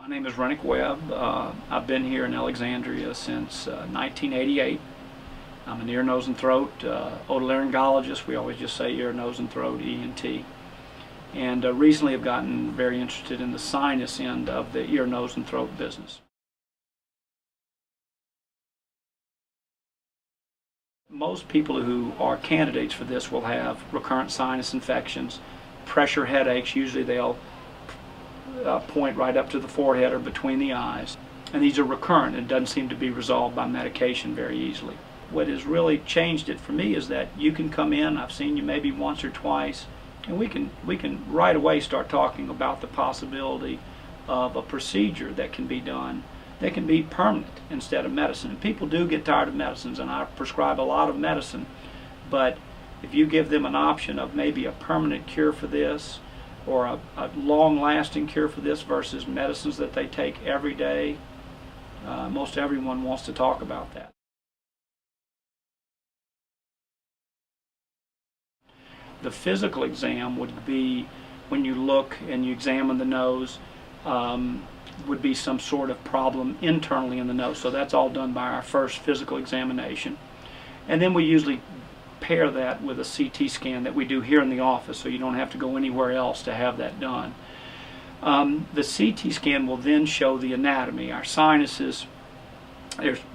My name is Renick Webb. I've been here in Alexandria since 1988. I'm an ear, nose, and throat otolaryngologist. We always just say ear, nose, and throat, ENT. And recently I've gotten very interested in the sinus end of the ear, nose, and throat business. Most people who are candidates for this will have recurrent sinus infections, pressure headaches. Usually they'll point right up to the forehead or between the eyes. And these are recurrent and doesn't seem to be resolved by medication very easily. What has really changed it for me is that you can come in, I've seen you maybe once or twice, and we can right away start talking about the possibility of a procedure that can be done that can be permanent instead of medicine. And people do get tired of medicines, and I prescribe a lot of medicine, but if you give them an option of maybe a permanent cure for this or a long-lasting cure for this versus medicines that they take every day, most everyone wants to talk about that. The physical exam would be when you look and you examine the nose, would be some sort of problem internally in the nose. So that's all done by our first physical examination. And then we usually pair that with a CT scan that we do here in the office, so you don't have to go anywhere else to have that done. The CT scan will then show the anatomy. Our sinuses,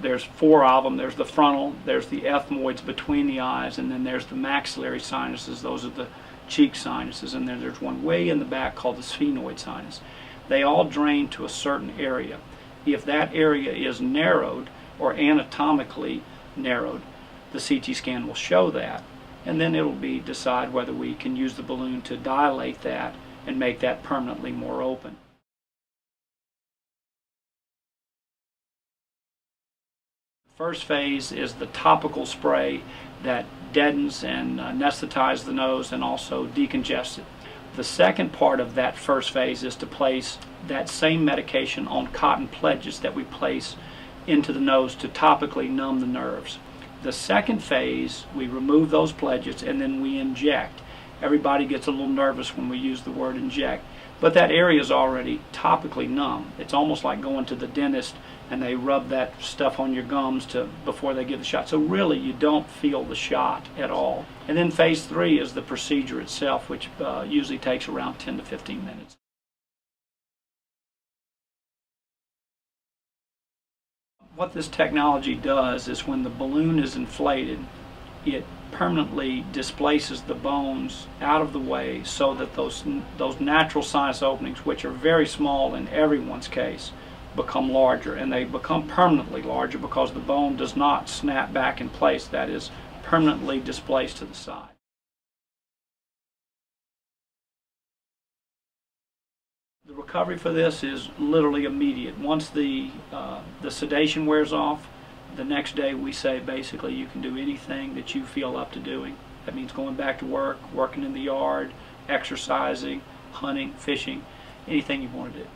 there's four of them. There's the frontal, there's the ethmoids between the eyes, and then there's the maxillary sinuses. Those are the cheek sinuses, and then there's one way in the back called the sphenoid sinus. They all drain to a certain area. If that area is narrowed or anatomically narrowed, the CT scan will show that, and then it'll decide whether we can use the balloon to dilate that and make that permanently more open. First phase is the topical spray that deadens and anesthetizes the nose and also decongests it. The second part of that first phase is to place that same medication on cotton pledges that we place into the nose to topically numb the nerves. The second phase, we remove those pledges and then we inject. Everybody gets a little nervous when we use the word inject, but that area is already topically numb. It's almost like going to the dentist and they rub that stuff on your gums before they give the shot. So really you don't feel the shot at all. And then phase 3 is the procedure itself, which usually takes around 10 to 15 minutes. What this technology does is when the balloon is inflated, it permanently displaces the bones out of the way so that those natural sinus openings, which are very small in everyone's case, become larger, and they become permanently larger because the bone does not snap back in place. That is permanently displaced to the side. The recovery for this is literally immediate. Once the sedation wears off, the next day we say basically you can do anything that you feel up to doing. That means going back to work, working in the yard, exercising, hunting, fishing, anything you want to do.